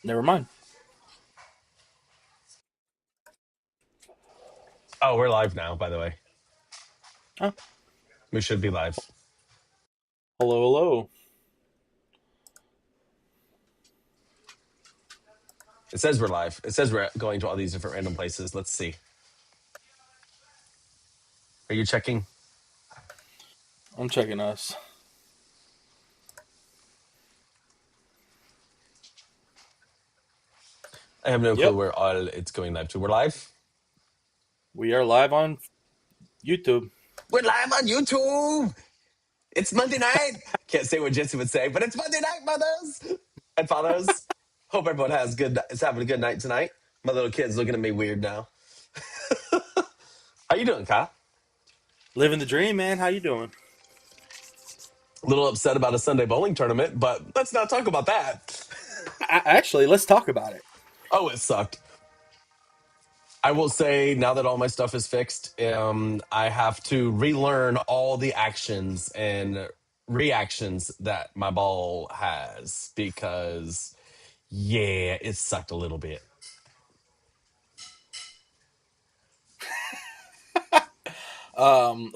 Never mind. Oh, we're live now, by the way. Oh, We should be live. hello, hello. It says we're live. It says we're going to all these different random places. Let's see. Are you checking? I'm checking us. I have no clue Yep, where all it's going live to. We're live? we are live on YouTube. We're live on YouTube. It's Monday night. Can't say what Jesse would say, but it's Monday night, mothers and fathers. Hope everyone is having a good night tonight. My little kid's looking at me weird now. How you doing, Kyle? Living the dream, man. How you doing? A little upset about a Sunday bowling tournament, but let's not talk about that. Actually, let's talk about it. Oh, it sucked. I will say now that all my stuff is fixed, I have to relearn all the actions and reactions that my ball has because, yeah, it sucked a little bit.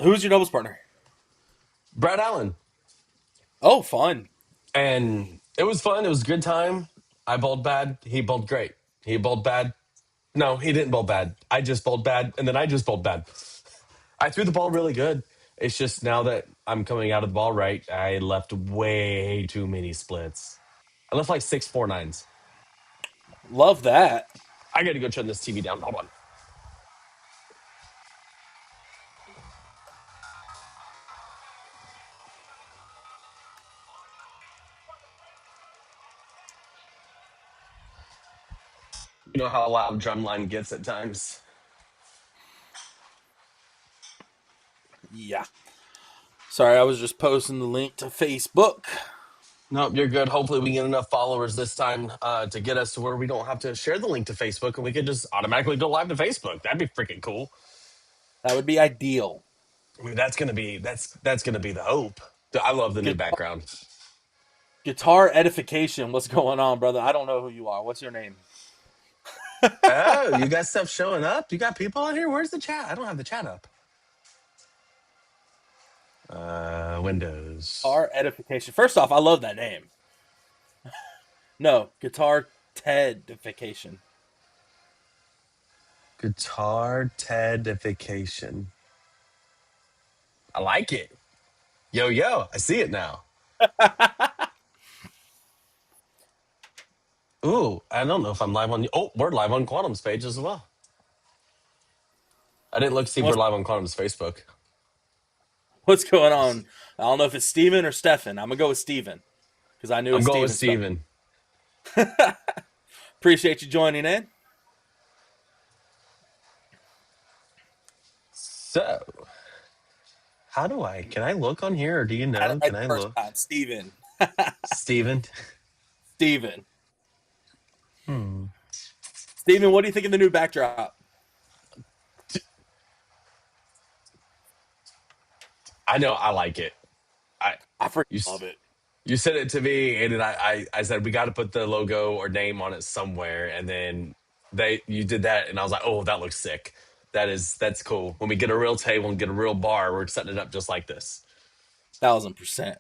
Who's your doubles partner? Brad Allen, Oh, fun. and it was fun. It was a good time. I bowled bad. He bowled great. He bowled bad. No, he didn't bowl bad. I just bowled bad, and then I just bowled bad. I threw the ball really good. It's just now that I'm coming out of the ball right, I left way too many splits. I left like 6 4 9s. Love that. I got to go turn this TV down. Hold on. You know how loud drumline gets at times. Yeah. Sorry, I was just posting the link to Facebook. Nope, you're good. Hopefully, we get enough followers this time to get us to where we don't have to share the link to Facebook, and we could just automatically go live to Facebook. That'd be freaking cool. That would be ideal. I mean, that's gonna be the hope. I love the new Guitar, background. guitar edification. What's going on, brother? I don't know who you are. What's your name? Oh, you got stuff showing up? You got people on here? Where's the chat? I don't have the chat up. Windows. Guitar edification. First off, I love that name. No, guitar tedification. Guitar Tedification. I like it. Yo, yo, I see it now. Ooh, I don't know if I'm live on. Oh, we're live on Quantum's page as well. I didn't look to see if we're What's live on Quantum's Facebook. what's going on? I don't know if it's Steven or Stefan. I'm gonna go with Steven because I knew it I'm was going with Steven spelled. Steven. Appreciate you joining in. So, how do I? Can I look on here, or do you I, know? I, Can I first look? time, Steven. Steven. Steven. Steven, what do you think of the new backdrop? I know I like it. I I freaking you love it. you sent it to me, and then I said we got to put the logo or name on it somewhere, and then you did that, and I was like, oh, that looks sick. That's cool. When we get a real table and get a real bar, we're setting it up just like this. 1000%.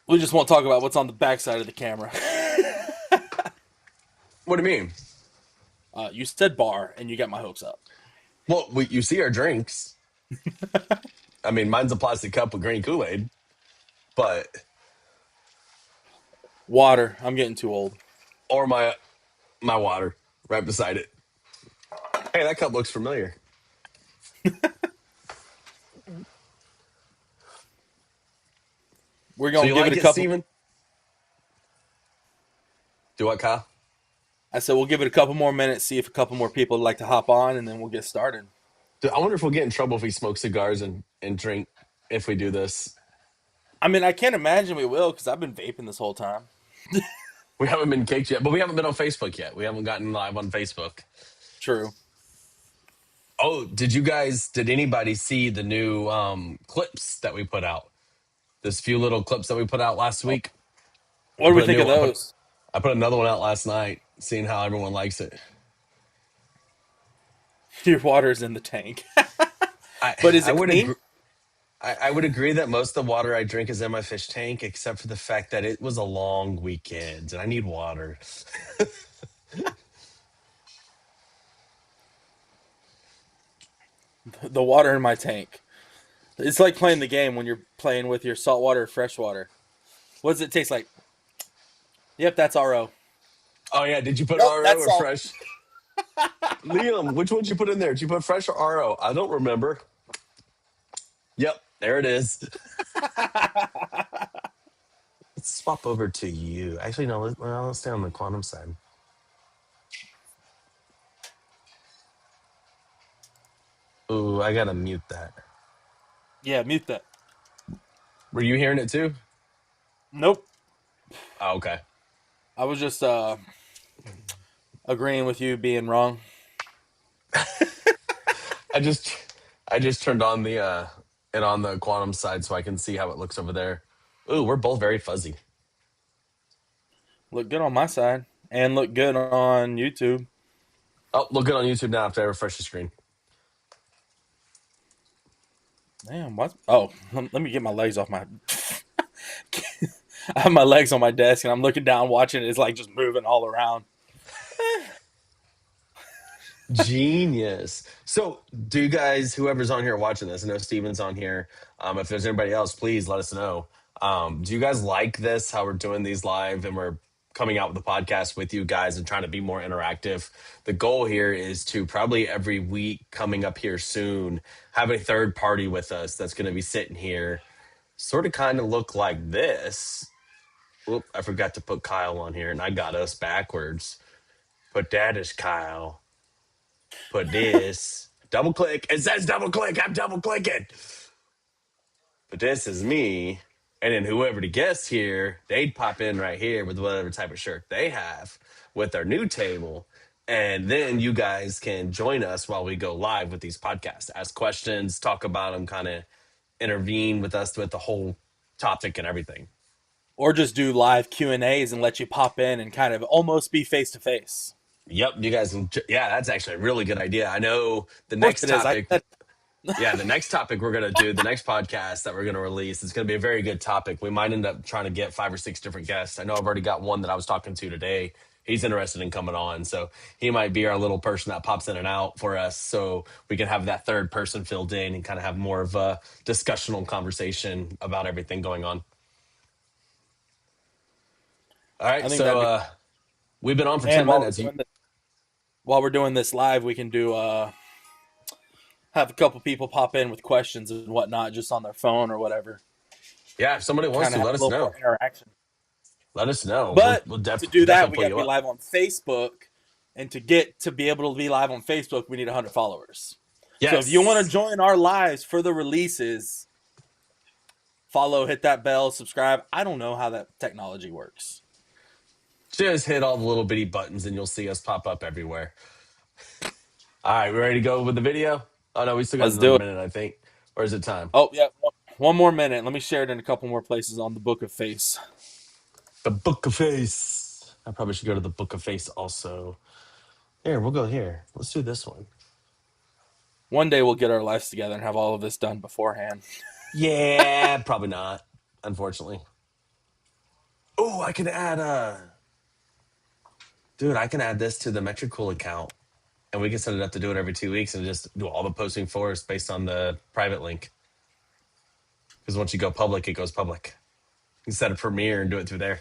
We just won't talk about what's on the backside of the camera. What do you mean? You said bar, and you got my hopes up. Well, you see our drinks. I mean, mine's a plastic cup with green Kool-Aid, but Water. I'm getting too old. or my water right beside it. Hey, that cup looks familiar. We're So gonna you give it like a it, couple. Steven? Do what, Kyle? I said we'll give it a couple more minutes, see if a couple more people would like to hop on, and then we'll get started. Dude, I wonder if we'll get in trouble if we smoke cigars and drink if we do this. I mean, I can't imagine we will because I've been vaping this whole time. We haven't been caked yet, but we haven't been on Facebook yet. We haven't gotten live on Facebook. True. Oh, did anybody see the new clips that we put out? This few little clips that we put out last Oh, week? What do we think of those? I put another one out last night, seeing how everyone likes it. Your water's in the tank. I But is I it would clean? agree. I would agree that most of the water I drink is in my fish tank, except for the fact that it was a long weekend and I need water. The water in my tank. It's like playing the game when you're playing with your saltwater or freshwater. What does it taste like? Yep, that's RO. Oh yeah, did you put Nope, RO that's or salt. fresh? Liam, which one did you put in there? Did you put fresh or RO? I don't remember. Yep, there it is. Let's swap over to you. Actually, no. Let's stay on the quantum side. Ooh, I gotta mute that. Yeah, mute that. Were you hearing it too? Nope. Oh, okay. I was just agreeing with you being wrong. I just I just turned on the it on the quantum side so I can see how it looks over there. Ooh, we're both very fuzzy. Look good on my side and look good on YouTube. Oh, look good on YouTube now after I refresh the screen. Damn, what? Oh, let me get my legs off my. I have my legs on my desk and I'm looking down, watching it. It's like just moving all around. Genius. So, do you guys, whoever's on here watching this, I know Steven's on here. If there's anybody else, please let us know. Do you guys like this? How we're doing these live and we're coming out with the podcast with you guys and trying to be more interactive. The goal here is to probably every week coming up here soon have a third party with us that's going to be sitting here, sort of kind of look like this. Whoop, I forgot to put Kyle on here and I got us backwards. Put that as Kyle. Put this. Double click. It says double click. I'm double clicking. But this is me. And then whoever the guest here, they'd pop in right here with whatever type of shirt they have with their new table. And then you guys can join us while we go live with these podcasts, ask questions, talk about them, kind of intervene with us with the whole topic and everything. Or just do live Q&As and let you pop in and kind of almost be face to face. Yep, you guys can. Yeah, that's actually a really good idea. I know the Of course next it is. topic. Yeah, the next topic we're going to do, the next podcast that we're going to release, it's going to be a very good topic. We might end up trying to get 5 or 6 different guests. I know I've already got one that I was talking to today. He's interested in coming on. So he might be our little person that pops in and out for us. So we can have that third person filled in and kind of have more of a discussional conversation about everything going on. All right. I think that'd So be. we've been on for And 10 minutes. while we're doing this live, we can do have a couple people pop in with questions and whatnot, just on their phone or whatever. Yeah, if somebody wants Kind to, of have let a us little more know. interaction. Let us know. We'll, But we'll to do that, definitely we pull got to you be up. live on Facebook, and to be able to be live on Facebook, we need 100 followers. So if you want to Yes. join our lives for the releases, follow, hit that bell, subscribe. I don't know how that technology works. Just hit all the little bitty buttons and you'll see us pop up everywhere. All right, we ready to go with the video? Oh no, we still got Let's another do it. minute, I think. Or is it time? Oh yeah, one more minute. Let me share it in a couple more places on the Book of Face. The Book of Face. I probably should go to the Book of Face also. Here, we'll go here. Let's do this one. One day we'll get our lives together and have all of this done beforehand. Yeah, probably not, unfortunately. Oh, I can add dude, I can add this to the Metricool account and we can set it up to do it every 2 weeks and just do all the posting for us based on the private link. Because once you go public, it goes public. You can set a premiere and do it through there.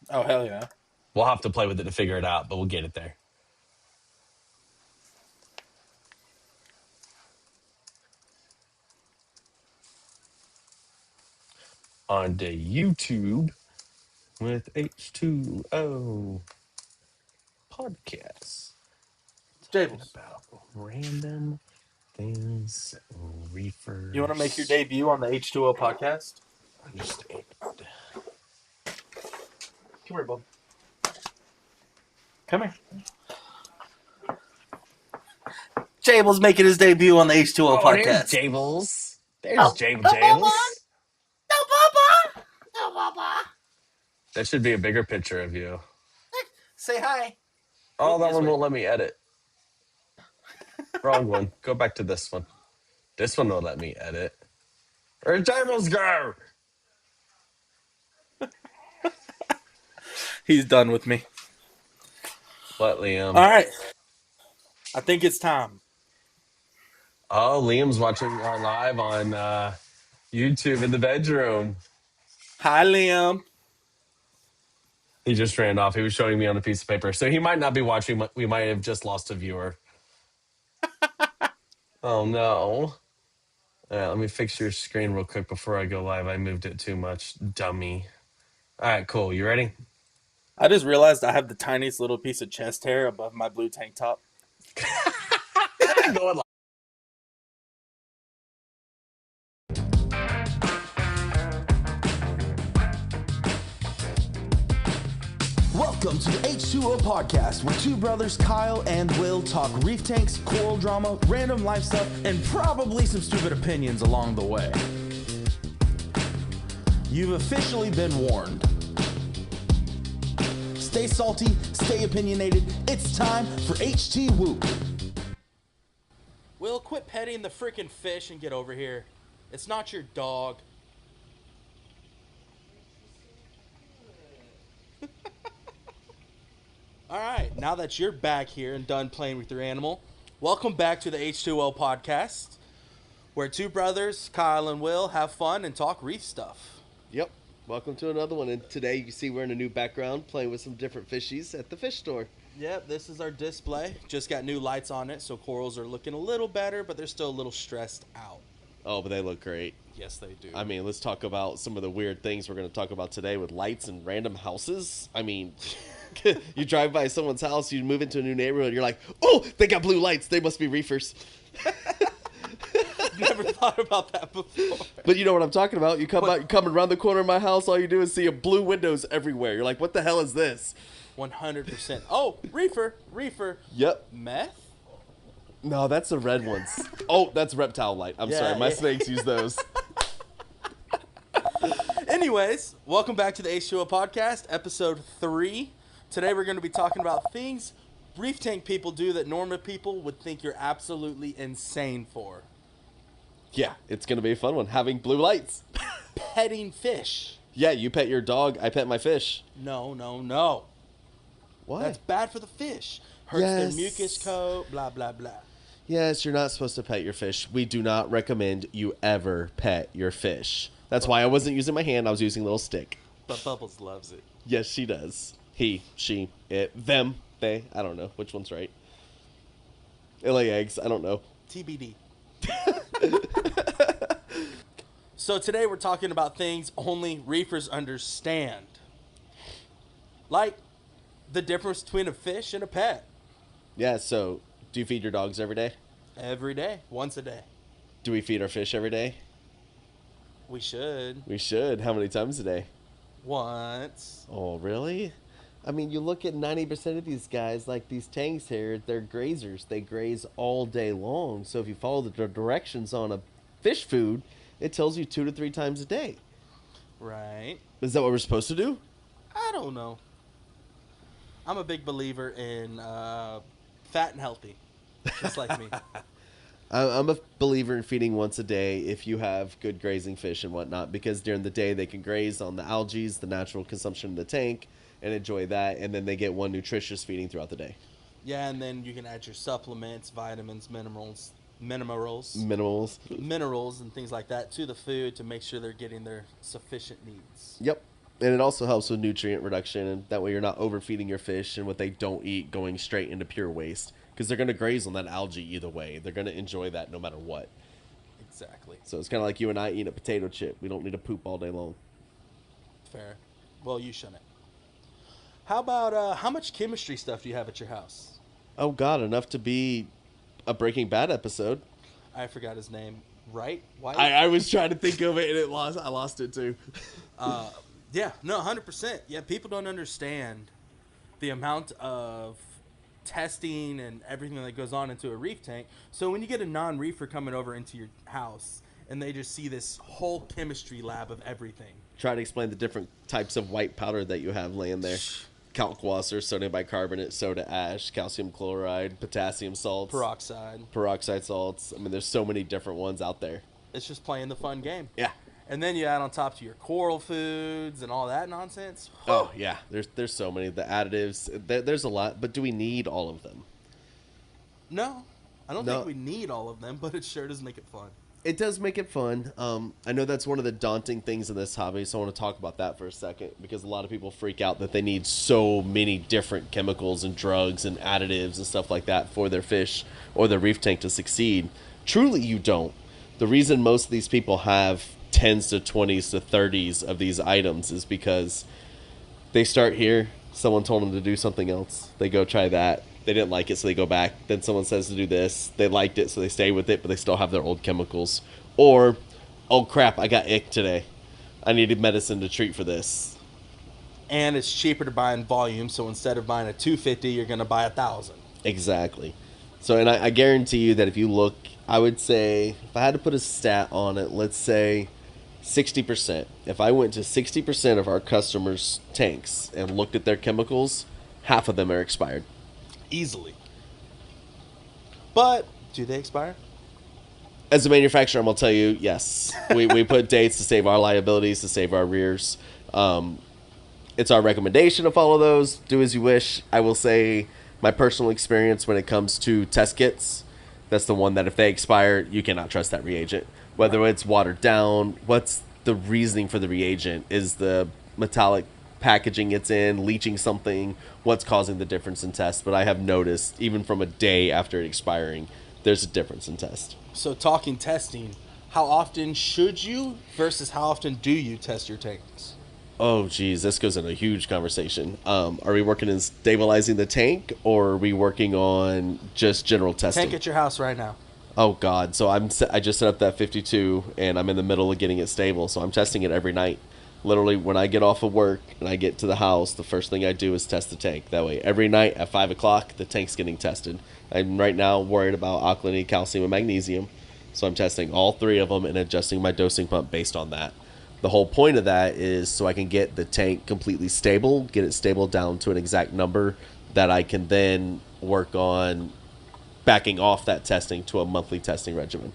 Oh hell yeah! We'll have to play with it to figure it out, but we'll get it there. On the YouTube with H2O podcasts. Talking Jables, about random things, you want to make your reefers. debut on the H2O podcast? Understand. Come here, bub. Come here. Jables making his debut on the H2O Oh, there's podcast. Jables. There's Oh, Jable no, Bubba. Jables. No, Bubba. No, Bubba. That should be a bigger picture of you. Say hi. Oh, Oh, that this one way. won't let me edit. Wrong one. Go back to this one. This one will let me edit. Where'd Timers go? He's done with me. What, All Liam? right. I think it's time. Oh, Liam's watching live on YouTube in the bedroom. Hi, Liam. He just ran off. He was showing me on a piece of paper. So he might not be watching. We might have just lost a viewer. Oh, no. Let me fix your screen real quick before I go live. I moved it too much. Dummy. All right, cool. You ready? I just realized I have the tiniest little piece of chest hair above my blue tank top. Going live. Welcome to the H2O podcast, where two brothers, Kyle and Will, talk reef tanks, coral drama, random life stuff, and probably some stupid opinions along the way. You've officially been warned. Stay salty, stay opinionated. It's time for HT Whoop. Will, quit petting the freaking fish and get over here. It's not your dog. All right, now that you're back here and done playing with your animal, welcome back to the H2O podcast, where two brothers, Kyle and Will, have fun and talk reef stuff. Yep. Welcome to another one. And today you can see we're in a new background playing with some different fishies at the fish store. Yep, this is our display. Just got new lights on it, so corals are looking a little better, but they're still a little stressed out. Oh, but they look great. Yes, they do. I mean, let's talk about some of the weird things we're going to talk about today with lights and random houses. I mean, you drive by someone's house, you move into a new neighborhood, you're like, oh, they got blue lights. They must be reefers. Never thought about that before. But you know what I'm talking about. You come out, you come around the corner of my house, all you do is see a blue windows everywhere. You're like, what the hell is this? 100%. Oh, reefer. Yep. Meth? No, that's the red ones. Oh, that's reptile light. I'm Yeah, sorry. My yeah. snakes use those. Anyways, welcome back to the H2O podcast, episode 3. Today we're going to be talking about things reef tank people do that normal people would think you're absolutely insane for. Yeah, it's going to be a fun one. Having blue lights. Petting fish. Yeah, you pet your dog, I pet my fish. No. Why? That's bad for the fish. Hurts Yes. their mucus coat, blah, blah, blah. Yes, you're not supposed to pet your fish. We do not recommend you ever pet your fish. That's why I wasn't using my hand. I was using a little stick. But Bubbles loves it. Yes, she does. He, she, it, them, they. I don't know which one's right. They lay eggs. I don't know. TBD. So today we're talking about things only reefers understand. Like the difference between a fish and a pet. Yeah, so do you feed your dogs every day? Every day, once a day. Do we feed our fish every day? We should. We should. How many times a day? Once. Oh, really? I mean, you look at 90% of these guys, like these tanks here, they're grazers. They graze all day long. So if you follow the directions on a fish food, it tells you 2 to 3 times a day. Right. Is that what we're supposed to do? I don't know. I'm a big believer in fat and healthy. Just like me. I'm a believer in feeding once a day if you have good grazing fish and whatnot, because during the day they can graze on the algae, the natural consumption in the tank, and enjoy that, and then they get one nutritious feeding throughout the day. Yeah, and then you can add your supplements, vitamins, minerals, Minerals. and things like that to the food to make sure they're getting their sufficient needs. Yep. And it also helps with nutrient reduction, and that way you're not overfeeding your fish and what they don't eat going straight into pure waste, because they're going to graze on that algae either way. They're going to enjoy that no matter what. Exactly. So it's kind of like you and I eating a potato chip. We don't need to poop all day long. Fair. Well, you shouldn't. How about how much chemistry stuff do you have at your house? Oh, God, enough to be a Breaking Bad episode. I forgot his name. Right? White? I was trying to think of it, and I lost it, too. Yeah, no, 100%. Yeah, people don't understand the amount of testing and everything that goes on into a reef tank. So when you get a non-reefer coming over into your house and they just see this whole chemistry lab of everything. Try to explain the different types of white powder that you have laying there. Kalkwasser, sodium bicarbonate, soda ash, calcium chloride, potassium salts, peroxide salts. I mean, there's so many different ones out there. It's just playing the fun game. Yeah. And then you add on top to your coral foods and all that nonsense. Oh, yeah. There's so many. The additives, there's a lot. But do we need all of them? No. I don't think we need all of them, but it sure does make it fun. It does make it fun. I know that's one of the daunting things in this hobby, so I want to talk about that for a second, because a lot of people freak out that they need so many different chemicals and drugs and additives and stuff like that for their fish or their reef tank to succeed. Truly, you don't. The reason most of these people have 10s to 20s to 30s of these items is because they start here, someone told them to do something else, they go try that. They didn't like it, so they go back. Then someone says to do this. They liked it, so they stay with it, but they still have their old chemicals. Or, oh crap, I got ick today. I needed medicine to treat for this. And it's cheaper to buy in volume, so instead of buying a 250, you're going to buy 1,000. Exactly. So, and I guarantee you that if you look, I would say, if I had to put a stat on it, let's say 60%. If I went to 60% of our customers' tanks and looked at their chemicals, half of them are expired. Easily. But do they expire? As a manufacturer, I'm going to tell you, yes. We put dates to save our liabilities, to save our rears. It's our recommendation to follow those. Do as you wish. I will say my personal experience when it comes to test kits, that's the one that if they expire, you cannot trust that reagent. Whether it's watered down, what's the reasoning for the reagent? Is the metallic packaging it's in leaching something? What's causing the difference in test? But I have noticed, even from a day after it expiring, there's a difference in test. So talking testing, how often should you versus how often do you test your tanks? Oh, geez, this goes in a huge conversation. Are we working in stabilizing the tank, or are we working on just general testing? Tank at your house right now. Oh, God. So I just set up that 52, and I'm in the middle of getting it stable, so I'm testing it every night. Literally, when I get off of work and I get to the house, the first thing I do is test the tank. That way, every night at 5 o'clock, the tank's getting tested. I'm right now worried about alkalinity, calcium, and magnesium. So I'm testing all three of them and adjusting my dosing pump based on that. The whole point of that is so I can get the tank completely stable, get it stable down to an exact number that I can then work on backing off that testing to a monthly testing regimen.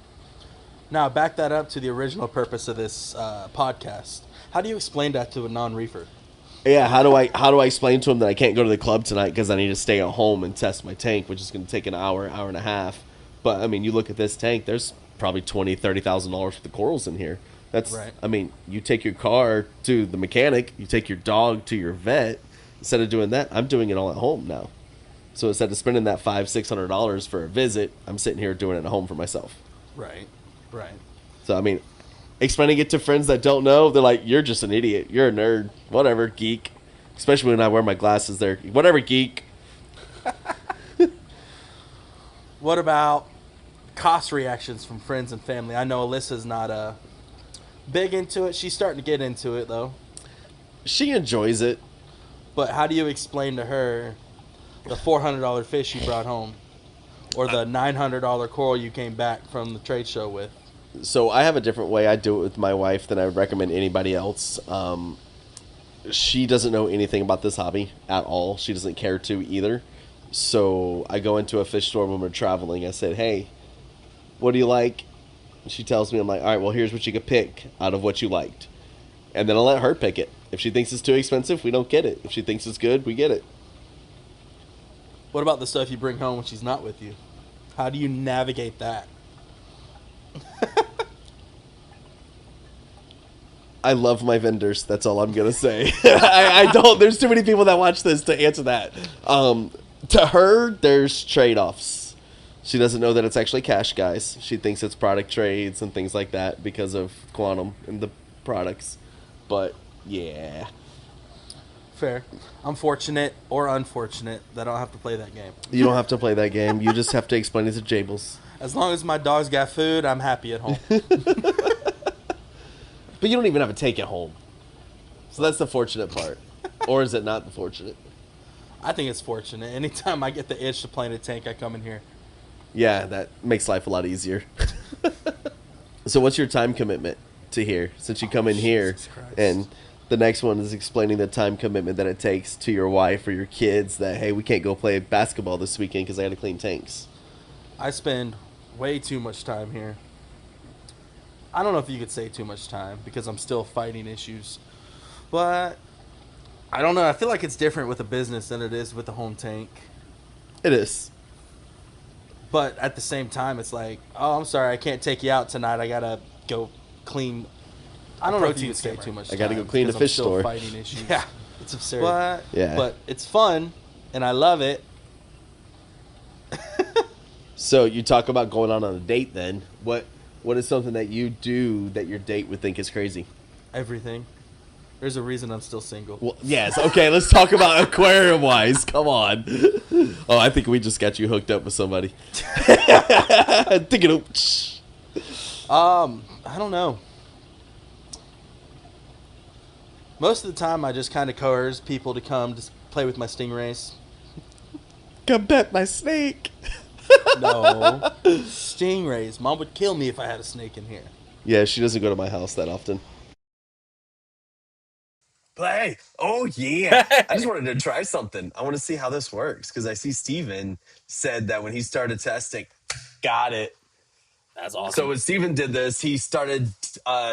Now, back that up to the original purpose of this podcast. How do you explain that to a non-reefer? Yeah, how do I explain to them that I can't go to the club tonight because I need to stay at home and test my tank, which is going to take an hour and a half. But I mean, you look at this tank, there's probably $20,000-$30,000 for the corals in here. That's right. I mean, you take your car to the mechanic, you take your dog to your vet. Instead of doing that, I'm doing it all at home now. So instead of spending that $500-$600 for a visit, I'm sitting here doing it at home for myself. Right. So I mean, explaining it to friends that don't know, they're like, "You're just an idiot. You're a nerd. Whatever, geek." Especially when I wear my glasses. There, whatever, geek. What about cost reactions from friends and family? I know Alyssa's not big into it. She's starting to get into it, though. She enjoys it. But how do you explain to her the $400 fish you brought home? Or the $900 coral you came back from the trade show with? So I have a different way I do it with my wife than I would recommend anybody else. She doesn't know anything about this hobby at all. She doesn't care to either. So I go into a fish store when we're traveling. I said, "Hey, what do you like?" She tells me, I'm like, "All right, well, here's what you could pick out of what you liked." And then I'll let her pick it. If she thinks it's too expensive, we don't get it. If she thinks it's good, we get it. What about the stuff you bring home when she's not with you? How do you navigate that? I love my vendors. That's all I'm going to say. I don't. There's too many people that watch this to answer that. To her, there's trade-offs. She doesn't know that it's actually cash, guys. She thinks it's product trades and things like that because of quantum and the products. But, yeah. Fair. I'm fortunate or unfortunate that I don't have to play that game. You don't have to play that game. You just have to explain it to Jables. As long as my dog's got food, I'm happy at home. But you don't even have to take it home. So that's the fortunate part. Or is it not the fortunate? I think it's fortunate. Anytime I get the itch to play in a tank, I come in here. Yeah, that makes life a lot easier. So what's your time commitment to here? Since you come in here, Jesus Christ. and the next one is explaining the time commitment that it takes to your wife or your kids that, hey, we can't go play basketball this weekend because I got to clean tanks. I spend way too much time here. I don't know if you could say too much time because I'm still fighting issues. But I don't know. I feel like it's different with a business than it is with the home tank. It is. But at the same time, it's like, oh, I'm sorry, I can't take you out tonight. I gotta go clean. I don't know if you could say too much. I gotta time go clean the because fish I'm still store. Fighting issues. Yeah, it's absurd. But Yeah. but it's fun, and I love it. So you talk about going on a date then. What is something that you do that your date would think is crazy? Everything. There's a reason I'm still single. Well, yes. Okay, let's talk about aquarium wise. Come on. Oh, I think we just got you hooked up with somebody. Think it. I don't know. Most of the time, I just kind of coerce people to come to play with my stingrays. Come pet my snake. No. Stingrays. Mom would kill me if I had a snake in here. Yeah, she doesn't go to my house that often. But hey, oh yeah. I just wanted to try something. I want to see how this works because I see Steven said that when he started testing, got it. That's awesome. So when Steven did this, he started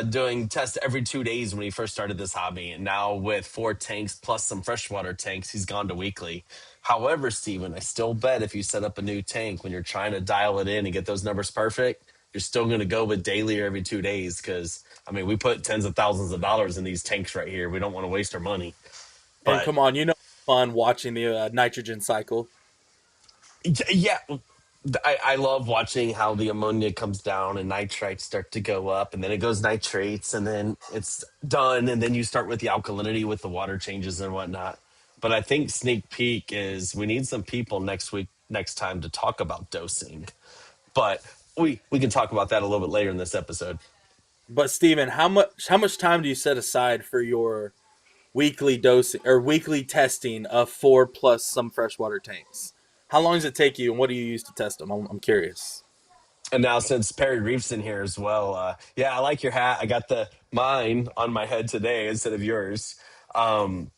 doing tests every 2 days when he first started this hobby. And now with 4 tanks plus some freshwater tanks, he's gone to weekly. However, Steven, I still bet if you set up a new tank when you're trying to dial it in and get those numbers perfect, you're still going to go with daily or every 2 days. Because, I mean, we put tens of thousands of dollars in these tanks right here. We don't want to waste our money. And But come on, you know, it's fun watching the nitrogen cycle. yeah, I love watching how the ammonia comes down and nitrites start to go up, and then it goes nitrates, and then it's done, and then you start with the alkalinity with the water changes and whatnot. But I think sneak peek is we need some people next time to talk about dosing. But we can talk about that a little bit later in this episode. But Steven, how much time do you set aside for your weekly dosing or weekly testing of 4 plus some freshwater tanks? How long does it take you, and what do you use to test them? I'm curious. And now since Perry Reef's in here as well, yeah, I like your hat. I got the mine on my head today instead of yours. Um,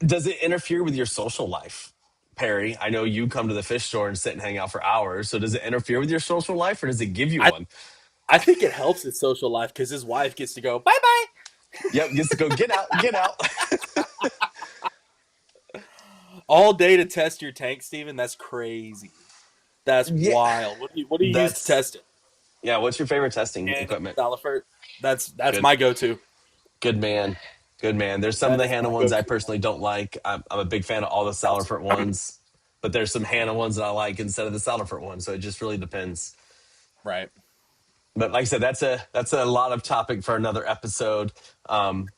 Does it interfere with your social life, Perry? I know you come to the fish store and sit and hang out for hours. So does it interfere with your social life or does it give you I one? I think it helps his social life because his wife gets to go bye bye Yep, gets to go get out, get out. all day to test your tank, Steven. That's crazy. That's Yeah, wild. What do you use to that's test it? yeah. What's your favorite testing Hannah, equipment? Salifert. That's Good, my go-to. good man, good man. There's some of That the is Hannah my ones I go-to. personally don't like. I'm a big fan of all the Salifert ones, but there's some Hannah ones that I like instead of the Salifert ones. So it just really depends. Right. But like I said, that's a lot of topic for another episode.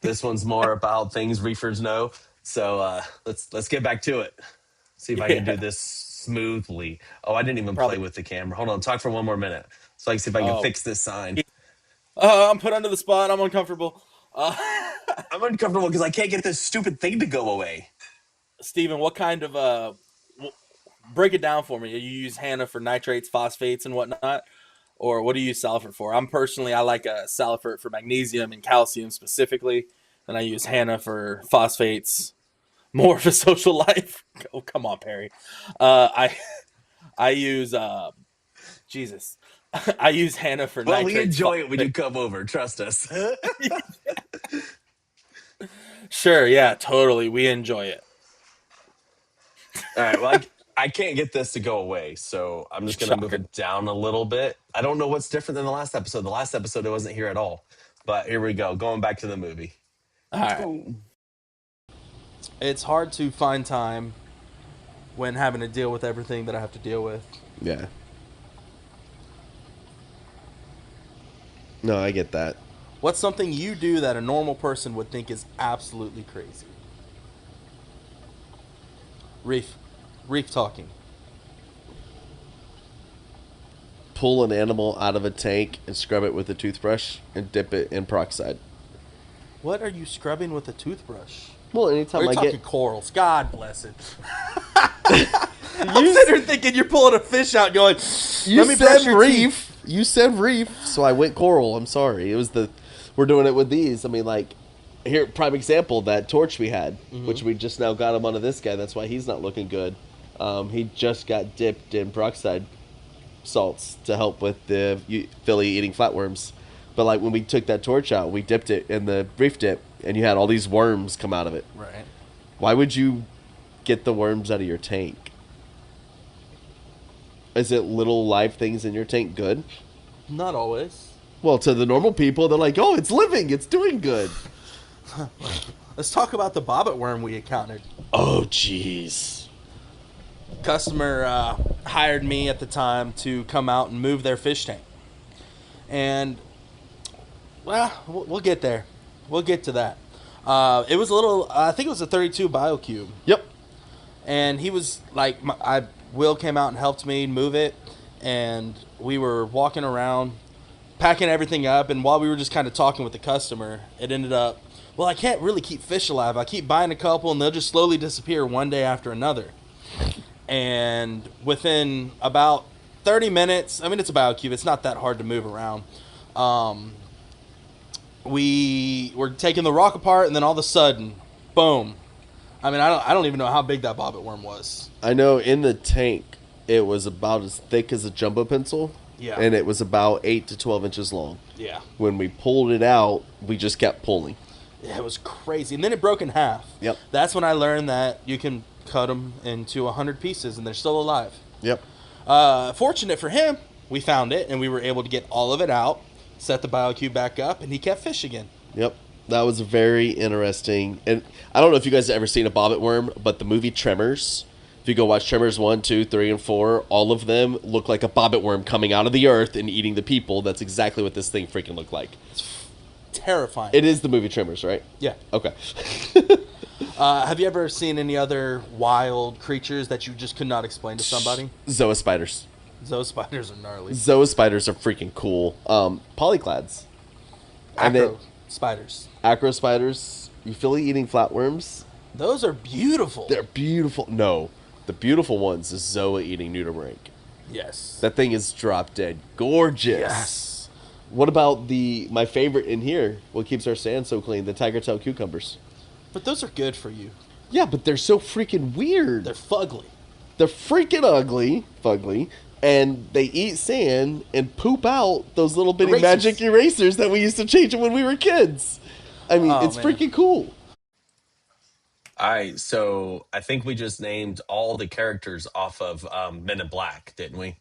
This one's more about things reefers know. So let's get back to it. See if I can do Yeah. this smoothly. Oh, I didn't even play Probably. with the camera. Hold on, talk for one more minute. So I can see if I can Oh, fix this sign. I'm put under the spot. I'm uncomfortable. Uh, I'm uncomfortable because I can't get this stupid thing to go away. Steven, what kind of break it down for me? You use Hannah for nitrates, phosphates, and whatnot, or what do you use Salifert for? I like a Salifert for magnesium and calcium specifically, and I use Hannah for phosphates. More of a social life. Oh, come on, Perry. I use Jesus. I use Hannah for Well, we nitrates. enjoy it when you come over. Trust us. All Sure, yeah, totally. We enjoy it. right. Well, I can't get this to go away, so I'm just gonna move Shocker. it down a little bit. I don't know what's different than the last episode. The last episode it wasn't here at all. But here we go. Going back to the movie. All right. It's hard to find time when having to deal with everything that I have to deal with. Yeah. No, I get that. What's something you do that a normal person would think is absolutely crazy? Reef talking. Pull an animal out of a tank and scrub it with a toothbrush and dip it in peroxide. What are you scrubbing with a toothbrush? Well, Or anytime you're I talking get corals. God bless it. I'm sitting here thinking you're pulling a fish out going, you let me brush said your reef. teeth. You said reef, so I went coral. I'm sorry. It was we're doing it with these. I mean, like, here, prime example, that torch we had, which we just now got him onto this guy. That's why he's not looking good. He just got dipped in peroxide salts to help with the Philly eating flatworms. But, like, when we took that torch out, we dipped it in the reef dip, and you had all these worms come out of it. Right. Why would you get the worms out of your tank? Is it little live things in your tank good? Not always. Well, to the normal people, they're like, oh, it's living, it's doing good. Let's talk about the bobbit worm we encountered. Oh, jeez. Customer hired me at the time to come out and move their fish tank. And, well, we'll get there. We'll get to that. It was a little, I think it was a 32 BioCube. Yep. And he was like, Will came out and helped me move it. And we were walking around, packing everything up. And while we were just kind of talking with the customer, it ended up, well, I can't really keep fish alive. I keep buying a couple and they'll just slowly disappear one day after another. And within about 30 minutes, I mean, it's a BioCube. It's not that hard to move around. We were taking the rock apart, and then all of a sudden, boom. I mean, I don't even know how big that bobbit worm was. I know in the tank, it was about as thick as a jumbo pencil. Yeah. And it was about 8 to 12 inches long. Yeah. When we pulled it out, we just kept pulling. Yeah, it was crazy. And then it broke in half. Yep. That's when I learned that you can cut them into 100 pieces, and they're still alive. Yep. Fortunate for him, we found it, and we were able to get all of it out, set the BioCube back up, and he kept fish again. Yep. That was very interesting. And I don't know if you guys have ever seen a bobbit worm, but the movie Tremors, if you go watch Tremors 1, 2, 3, and 4, all of them look like a bobbit worm coming out of the earth and eating the people. That's exactly what this thing freaking looked like. Terrifying. It is the movie Tremors, right? Yeah. Okay. Have you ever seen any other wild creatures that you just could not explain to somebody? Zoa spiders. Those spiders are gnarly. Zoa spiders are freaking cool. Polyclads. And then Acro spiders. acro spiders. You Philly eating flatworms. Those are beautiful. They're beautiful. No. The beautiful ones is Zoa eating nudibranch. Yes. That thing is drop dead gorgeous. Yes. What about my favorite in here? What keeps our sand so clean? The tiger tail cucumbers. But those are good for you. Yeah, but they're so freaking weird. They're fugly. They're freaking fugly, and they eat sand and poop out those little bitty Erasers. magic erasers that we used to change when we were kids. I mean, Oh, it's man. freaking cool. All right, so I think we just named all the characters off of Men in Black, didn't we?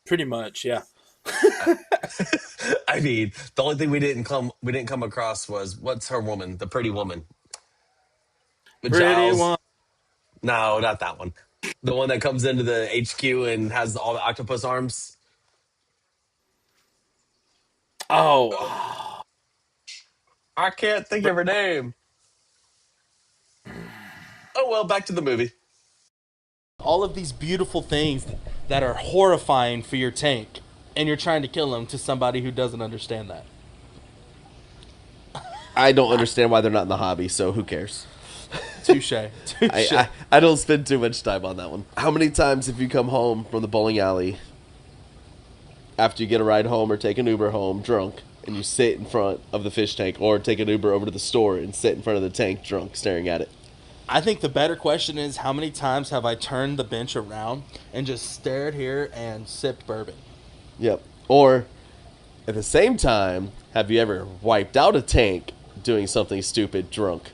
Pretty much, yeah. I mean, the only thing we didn't come across was what's her woman, the pretty woman. With Pretty Giles. one. No, not that one. The one that comes into the HQ and has all the octopus arms. Oh, I can't think of her name. Oh well, back to the movie. All of these beautiful things that are horrifying for your tank, and you're trying to kill them to somebody who doesn't understand that. I don't understand why they're not in the hobby, so who cares? Touche. Touche. I don't spend too much time on that one. How many times have you come home from the bowling alley after you get a ride home or take an Uber home drunk, and you sit in front of the fish tank, or take an Uber over to the store and sit in front of the tank drunk staring at it? I think the better question is, how many times have I turned the bench around and just stared here and sipped bourbon? Yep. Or, at the same time, have you ever wiped out a tank doing something stupid drunk?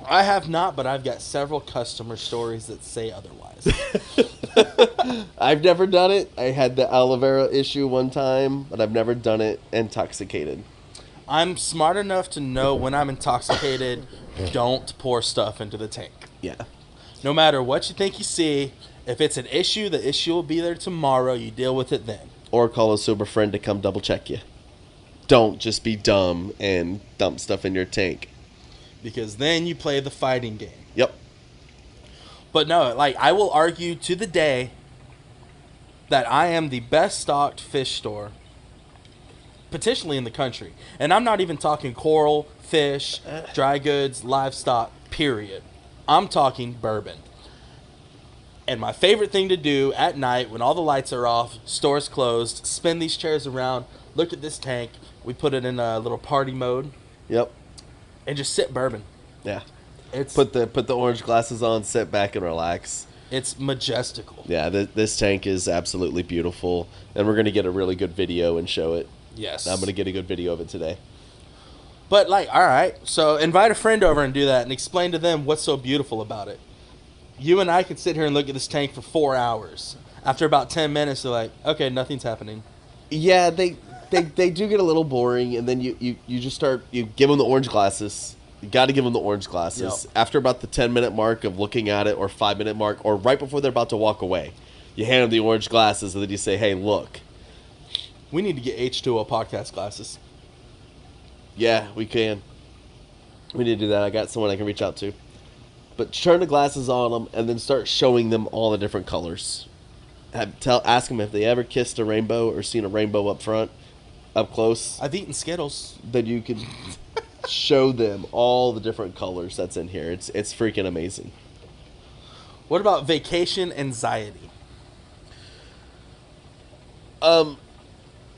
I have not, but I've got several customer stories that say otherwise. I've never done it. I had the aloe vera issue one time, but I've never done it intoxicated. I'm smart enough to know when I'm intoxicated, don't pour stuff into the tank. Yeah. No matter what you think you see, if it's an issue, the issue will be there tomorrow. You deal with it then. Or call a sober friend to come double check you. Don't just be dumb and dump stuff in your tank. Because then you play the fighting game. Yep. But no, like, I will argue to the day that I am the best stocked fish store potentially in the country. And I'm not even talking coral, fish, dry goods, livestock, period. I'm talking bourbon. And my favorite thing to do at night when all the lights are off, stores closed, spin these chairs around, look at this tank. We put it in a little party mode Yep. and just sip bourbon. Yeah. It's Put the orange glasses on, sit back and relax. it's majestical. Yeah, this tank is absolutely beautiful, and we're gonna get a really good video and show it. Yes. I'm gonna get a good video of it today. But like, all right, so invite a friend over and do that and explain to them what's so beautiful about it. You and I can sit here and look at this tank for 4 hours. After about 10 minutes, they're like, okay, nothing's happening. Yeah, they do get a little boring, and then you just start, you give them the orange glasses. You got to give them the orange glasses. Yep. After about the 10-minute mark of looking at it, or 5-minute mark, or right before they're about to walk away, you hand them the orange glasses, and then you say, hey, look. We need to get H2O podcast glasses. Yeah, we can. We need to do that. I got someone I can reach out to. But turn the glasses on them, and then start showing them all the different colors. Ask them if they ever kissed a rainbow or seen a rainbow up front, up close. I've eaten Skittles. Then you can show them all the different colors that's in here. It's freaking amazing. What about vacation anxiety?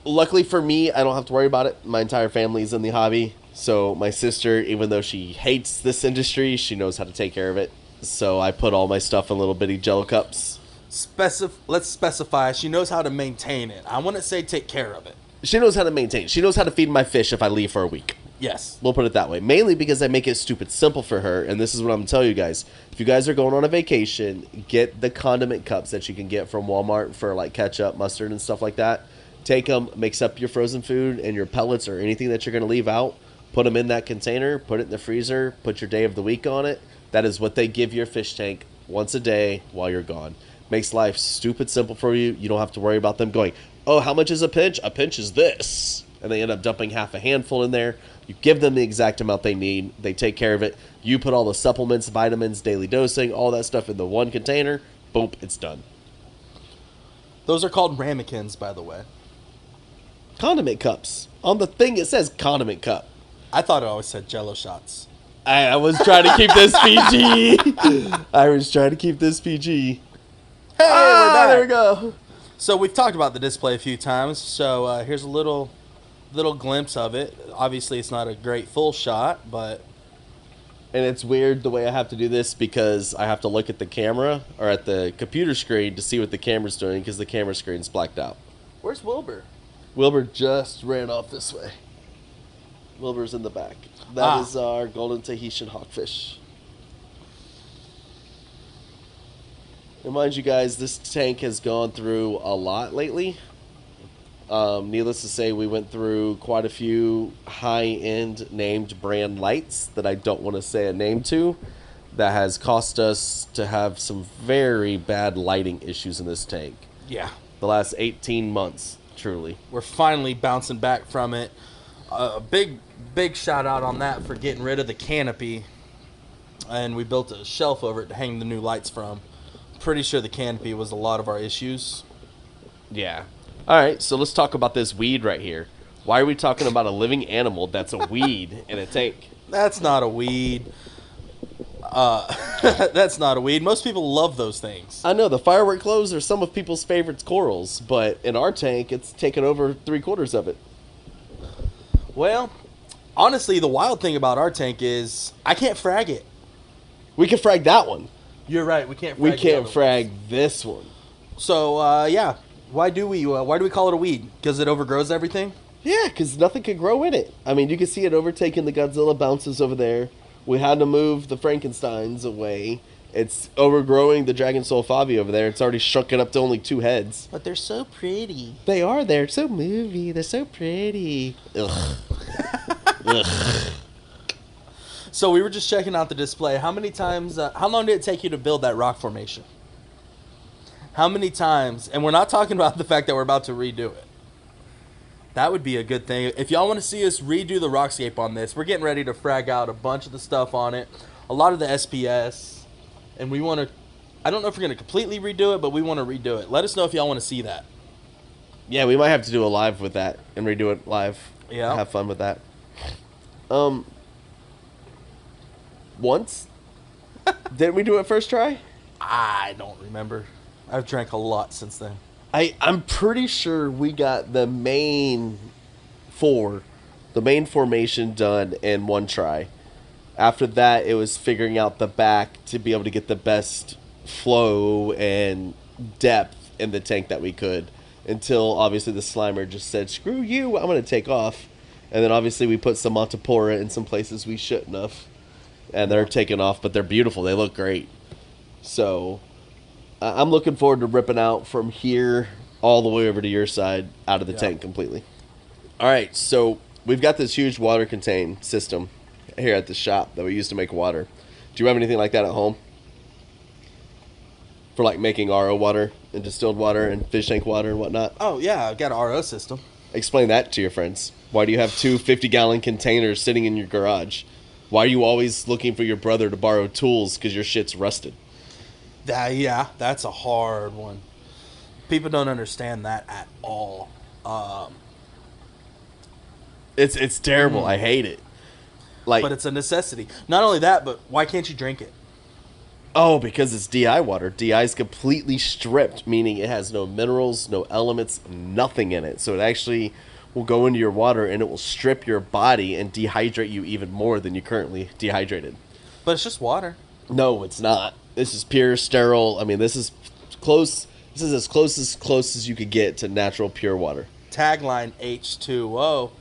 Luckily for me, I don't have to worry about it. My entire family's in the hobby. So my sister, even though she hates this industry, she knows how to take care of it. So I put all my stuff in little bitty Jello cups. Let's specify. She knows how to maintain it. I wouldn't say take care of it. She knows how to maintain. She knows how to feed my fish if I leave for a week. Yes. We'll put it that way. Mainly because I make it stupid simple for her. And this is what I'm going to tell you guys. If you guys are going on a vacation, get the condiment cups that you can get from Walmart for like ketchup, mustard, and stuff like that. Take them, mix up your frozen food and your pellets or anything that you're going to leave out. Put them in that container, put it in the freezer, put your day of the week on it. That is what they give your fish tank once a day while you're gone. Makes life stupid simple for you. You don't have to worry about them going, oh, how much is a pinch? A pinch is this. And they end up dumping half a handful in there. You give them the exact amount they need. They take care of it. You put all the supplements, vitamins, daily dosing, all that stuff in the one container. Boom, it's done. Those are called ramekins, by the way. Condiment cups. On the thing it says condiment cup. I thought it always said Jello shots. I was trying to keep this PG. I was trying to keep this PG. Hey, we're back. There we go. So we've talked about the display a few times. So here's a little glimpse of it. Obviously, it's not a great full shot, but And it's weird the way I have to do this because I have to look at the camera or at the computer screen to see what the camera's doing because the camera screen's blacked out. where's Wilbur? Wilbur just ran off this way. Wilbur's in the back. That is our golden Tahitian hawkfish. Remind you guys, this tank has gone through a lot lately. Needless to say, we went through quite a few high-end named brand lights that I don't want to say a name to. That has cost us to have some very bad lighting issues in this tank. Yeah. The last 18 months, truly. We're finally bouncing back from it. A big shout out on that for getting rid of the canopy. And we built a shelf over it to hang the new lights from. Pretty sure the canopy was a lot of our issues. Yeah. All right, so let's talk about this weed right here. Why are we talking about a living animal that's a weed in a tank? That's not a weed. That's not a weed. Most people love those things. I know the firework clothes are some of people's favorite corals, but in our tank, it's taken over 3/4 of it. Well, honestly, the wild thing about our tank is I can't frag it. We can frag that one. You're right. We can't. Frag We the can't other frag this one. one. So yeah, why do we call it a weed? Because it overgrows everything. Yeah, because nothing can grow in it. I mean, you can see it overtaking the Godzilla bounces over there. We had to move the Frankensteins away. It's overgrowing the Dragon Soul Fabi over there. It's already shrunk it up to only 2 heads. But they're so pretty. They are. They're so movie. They're so pretty. Ugh. Ugh. So we were just checking out the display. How many times? How long did it take you to build that rock formation? How many times? And we're not talking about the fact that we're about to redo it. That would be a good thing. If y'all want to see us redo the rockscape on this, we're getting ready to frag out a bunch of the stuff on it. A lot of the SPS. And we want to... I don't know if we're going to completely redo it, but we want to redo it. Let us know if y'all want to see that. Yeah, we might have to do a live with that and redo it live. Yeah. Have fun with that. Once? Didn't we do it first try? I don't remember. I've drank a lot since then. I'm pretty sure we got the main formation done in one try. After that, it was figuring out the back to be able to get the best flow and depth in the tank that we could. Until obviously the Slimer just said, "Screw you, I'm going to take off." And then obviously we put some Montepora in some places we shouldn't have, and they're taking off, but they're beautiful. They look great. So I'm looking forward to ripping out from here all the way over to your side out of the tank completely. All right, so we've got this huge water contained system here at the shop that we use to make water. Do you have anything like that at home? For like making RO water and distilled water and fish tank water and whatnot? Oh, yeah, I've got an RO system. Explain that to your friends. Why do you have two 50-gallon containers sitting in your garage? Why are you always looking for your brother to borrow tools because your shit's rusted? Yeah, that's a hard one. People don't understand that at all. It's terrible. I hate it. But it's a necessity. Not only that, but why can't you drink it? Oh, because it's DI water. DI is completely stripped, meaning it has no minerals, no elements, nothing in it. So it actually will go into your water and it will strip your body and dehydrate you even more than you currently dehydrated. But it's just water. No, it's not. This is pure, sterile. I mean, this is close. This is as close as you could get to natural, pure water. Tagline H2O.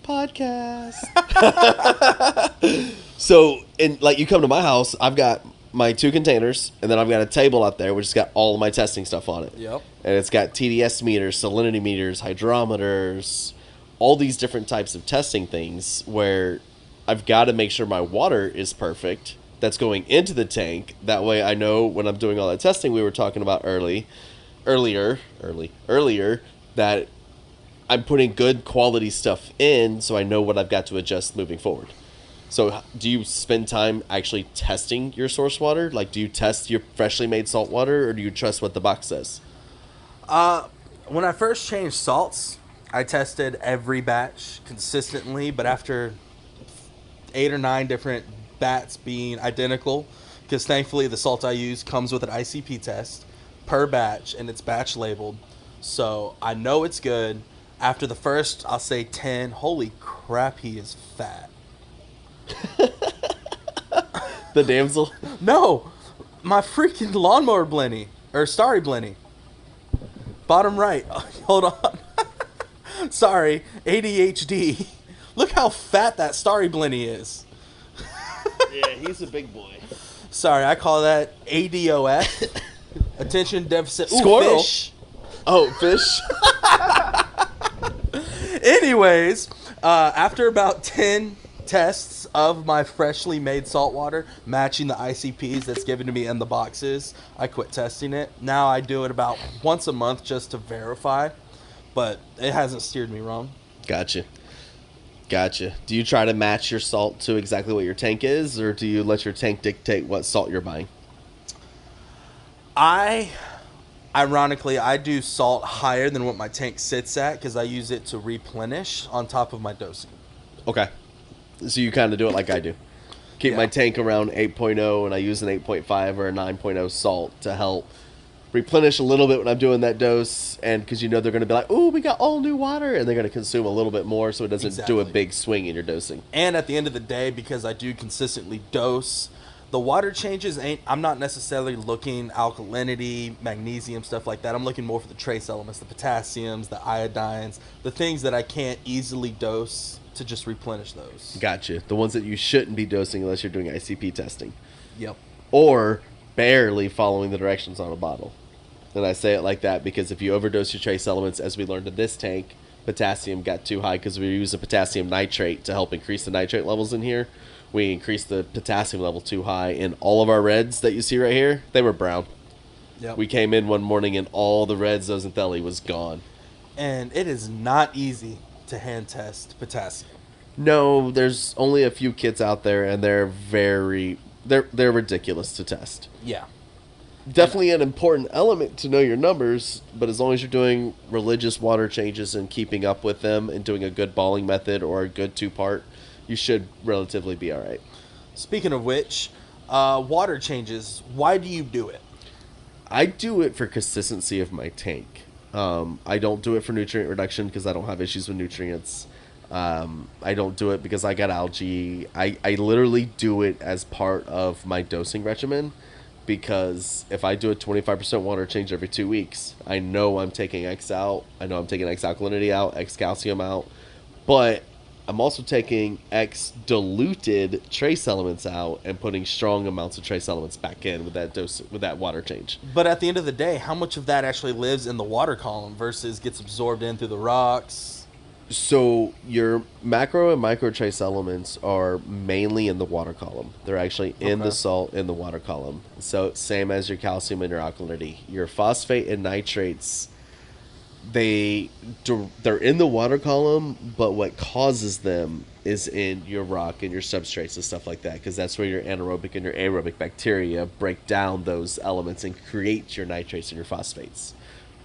Podcast. So, like, you come to my house, I've got my 2 containers, and then I've got a table out there which has got all of my testing stuff on it. Yep. And it's got TDS meters, salinity meters, hydrometers, all these different types of testing things where I've got to make sure my water is perfect that's going into the tank. That way I know when I'm doing all that testing we were talking about earlier, that I'm putting good quality stuff in so I know what I've got to adjust moving forward. So do you spend time actually testing your source water? Like, do you test your freshly made salt water, or do you trust what the box says? When I first changed salts, I tested every batch consistently, but after 8 or 9 different bats being identical, because thankfully the salt I use comes with an ICP test per batch, and it's batch labeled, so I know it's good. After the first, I'll say 10, holy crap, he is fat. The damsel? No, my freaking lawnmower blenny, or starry blenny. Bottom right. Hold on. Sorry, ADHD. Look how fat that starry blenny is. Yeah, he's a big boy. Sorry, I call that ADOF. Attention deficit. Ooh, Squirrel. fish. Oh, fish? Anyways, after about 10 tests of my freshly made salt water matching the ICPs that's given to me in the boxes, I quit testing it. Now I do it about once a month just to verify, but it hasn't steered me wrong. Gotcha. Do you try to match your salt to exactly what your tank is, or do you let your tank dictate what salt you're buying? Ironically, I do salt higher than what my tank sits at because I use it to replenish on top of my dosing. Okay. So you kind of do it like I do. Keep my tank around 8.0, and I use an 8.5 or a 9.0 salt to help replenish a little bit when I'm doing that dose, and because you know they're going to be like, "Ooh, we got all new water," and they're going to consume a little bit more, so it doesn't do a big swing in your dosing. And at the end of the day, because I do consistently dose, the water changes I'm not necessarily looking alkalinity, magnesium, stuff like that. I'm looking more for the trace elements, the potassiums, the iodines, the things that I can't easily dose to just replenish those. Gotcha. The ones that you shouldn't be dosing unless you're doing ICP testing. Yep. Or barely following the directions on a bottle. And I say it like that because if you overdose your trace elements, as we learned in this tank, potassium got too high because we were using potassium nitrate to help increase the nitrate levels in here. We increased the potassium level too high, and all of our reds that you see right here, they were brown. Yep. We came in one morning and all the red zooxanthellae was gone. And it is not easy to hand test potassium. No, there's only a few kits out there, and they're ridiculous to test. Yeah. Definitely an important element to know your numbers, but as long as you're doing religious water changes and keeping up with them and doing a good balling method or a good 2-part, you should relatively be all right. Speaking of which, water changes, why do you do it? I do it for consistency of my tank. I don't do it for nutrient reduction because I don't have issues with nutrients. I don't do it because I got algae. I literally do it as part of my dosing regimen because if I do a 25% water change every 2 weeks, I know I'm taking X out. I know I'm taking X alkalinity out, X calcium out. But I'm also taking X diluted trace elements out and putting strong amounts of trace elements back in with that dose with that water change. But at the end of the day, how much of that actually lives in the water column versus gets absorbed in through the rocks? So your macro and micro trace elements are mainly in the water column. They're actually in the salt in the water column. So same as your calcium and your alkalinity. Your phosphate and nitrates, they're in the water column, but what causes them is in your rock and your substrates and stuff like that, because that's where your anaerobic and your aerobic bacteria break down those elements and create your nitrates and your phosphates.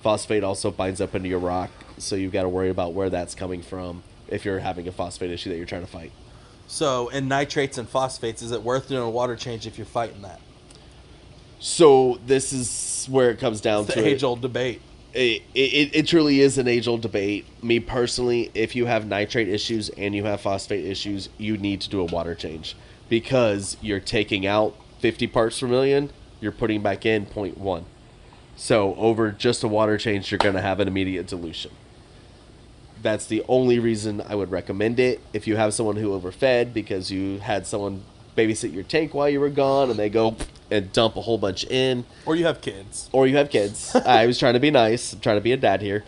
Phosphate also binds up into your rock, so you've got to worry about where that's coming from if you're having a phosphate issue that you're trying to fight. So, in nitrates and phosphates, is it worth doing a water change if you're fighting that? So this is where it comes down It's to the age-old debate. It truly is an age-old debate. Me personally, if you have nitrate issues and you have phosphate issues, you need to do a water change because you're taking out 50 parts per million, you're putting back in 0.1. So over just a water change, you're going to have an immediate dilution. That's the only reason I would recommend it. If you have someone who overfed because you had someone babysit your tank while you were gone and they go and dump a whole bunch in. Or you have kids. I was trying to be nice. I'm trying to be a dad here.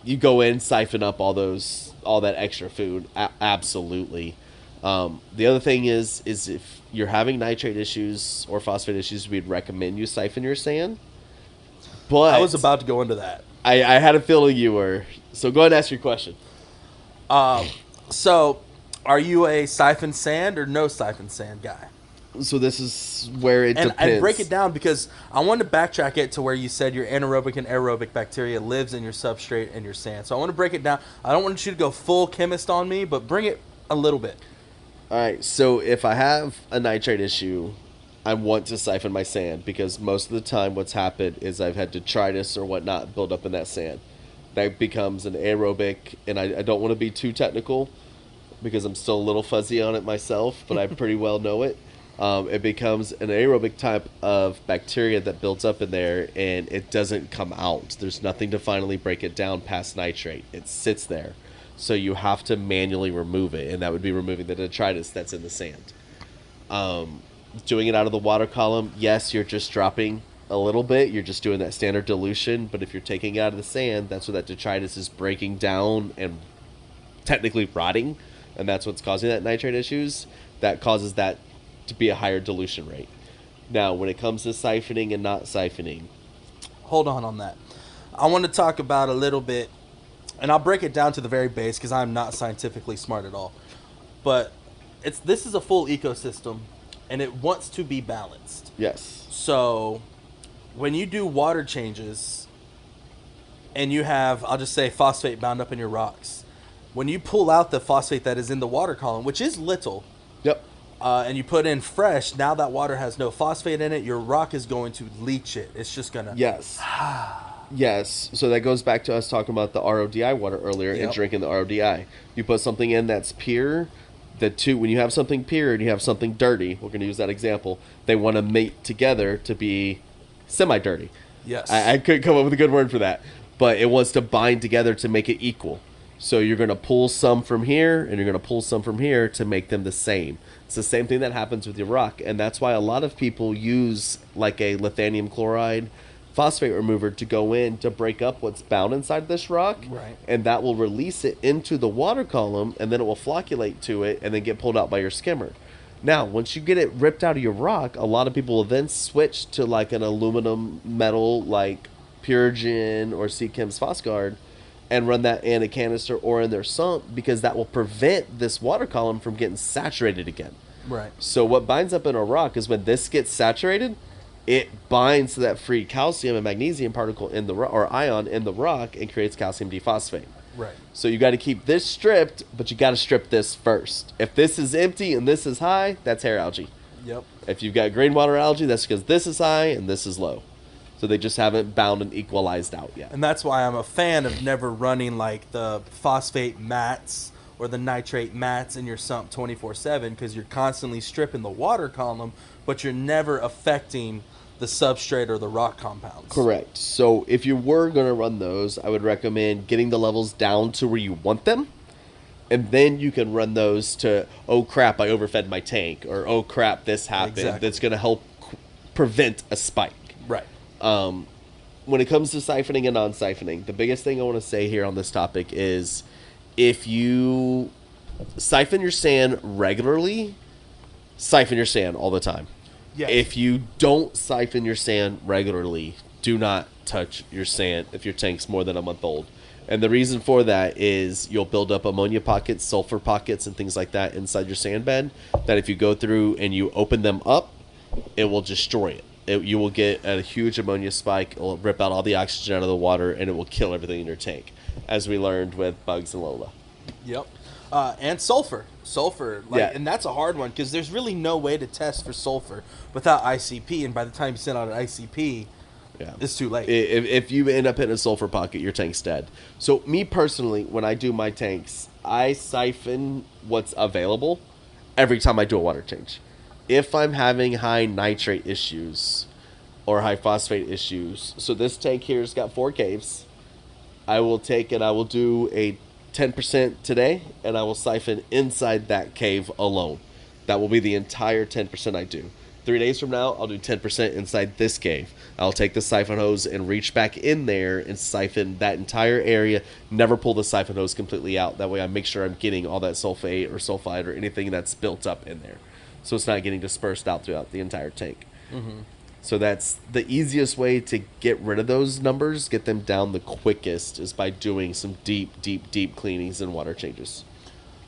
You go in, siphon up all that extra food. Absolutely. The other thing is if you're having nitrate issues or phosphate issues, we'd recommend you siphon your sand. But I was about to go into that. I had a feeling you were. So go ahead and ask your question. So, are you a siphon sand or no siphon sand guy? So this is where it depends. And break it down because I want to backtrack it to where you said your anaerobic and aerobic bacteria lives in your substrate and your sand. So I want to break it down. I don't want you to go full chemist on me, but bring it a little bit. All right. So if I have a nitrate issue, I want to siphon my sand because most of the time what's happened is I've had detritus or whatnot build up in that sand. That becomes an aerobic, and I don't want to be too technical because I'm still a little fuzzy on it myself, but I pretty well know it. It becomes an aerobic type of bacteria that builds up in there, and it doesn't come out. There's nothing to finally break it down past nitrate. It sits there. So you have to manually remove it, and that would be removing the detritus that's in the sand. Doing it out of the water column, yes, you're just dropping a little bit. You're just doing that standard dilution, but if you're taking it out of the sand, that's where that detritus is breaking down and technically rotting, and that's what's causing that nitrate issues. That causes that to be a higher dilution rate. Now, when it comes to siphoning and not siphoning, Hold on that. I want to talk about a little bit, and I'll break it down to the very base because I'm not scientifically smart at all. But this is a full ecosystem, and it wants to be balanced. yes. So, when you do water changes, and you have, I'll just say, phosphate bound up in your rocks, when you pull out the phosphate that is in the water column, which is little, Yep. and you put in fresh, now that water has no phosphate in it, your rock is going to leach it. It's just going to... Yes. Yes. So that goes back to us talking about the RODI water earlier and Yep. drinking the RODI. You put something in that's pure. When you have something pure and you have something dirty, we're going to use that example, they want to mate together to be semi-dirty. Yes. I couldn't come up with a good word for that. But it wants to bind together to make it equal. So you're going to pull some from here and you're going to pull some from here to make them the same. It's the same thing that happens with your rock. And that's why a lot of people use like a lithium chloride phosphate remover to go in to break up what's bound inside this rock. Right. And that will release it into the water column and then it will flocculate to it and then get pulled out by your skimmer. Now, once you get it ripped out of your rock, a lot of people will then switch to like an aluminum metal like Purigen or Seachem's Phosguard and run that in a canister or in their sump because that will prevent this water column from getting saturated again. Right. So what binds up in a rock is when this gets saturated, it binds to that free calcium and magnesium particle in the or ion in the rock and creates calcium diphosphate. Right. So you got to keep this stripped, but you got to strip this first. If this is empty and this is high, that's hair algae. Yep. If you've got green water algae, that's because this is high and this is low. So they just haven't bound and equalized out yet. And that's why I'm a fan of never running like the phosphate mats or the nitrate mats in your sump 24/7, because you're constantly stripping the water column, but you're never affecting the substrate or the rock compounds. Correct. So if you were going to run those, I would recommend getting the levels down to where you want them. And then you can run those to, oh crap, I overfed my tank, or oh crap, this happened. Exactly. That's going to help prevent a spike. Right. When it comes to siphoning and non-siphoning, the biggest thing I want to say here on this topic is if you siphon your sand regularly, siphon your sand all the time. Yes. If you don't siphon your sand regularly, do not touch your sand if your tank's more than a month old. And the reason for that is you'll build up ammonia pockets, sulfur pockets, and things like that inside your sand bed that if you go through and you open them up, it will destroy it. You will get a huge ammonia spike. It will rip out all the oxygen out of the water, and it will kill everything in your tank, as we learned with Bugs and Lola. Yep. And sulfur. Yeah. And that's a hard one because there's really no way to test for sulfur without ICP, and by the time you send out an ICP, Yeah. it's too late. If you end up hitting a sulfur pocket, your tank's dead. So me personally, when I do my tanks, I siphon what's available every time I do a water change. If I'm having high nitrate issues or high phosphate issues, so this tank here's got 4 caves, I will take it, I will do a 10% today, and I will siphon inside that cave alone. That will be the entire 10% I do. 3 days from now, I'll do 10% inside this cave. I'll take the siphon hose and reach back in there and siphon that entire area. Never pull the siphon hose completely out. That way I make sure I'm getting all that sulfate or sulfide or anything that's built up in there. So it's not getting dispersed out throughout the entire tank. Mm-hmm. So that's the easiest way to get rid of those numbers, get them down the quickest, is by doing some deep cleanings and water changes.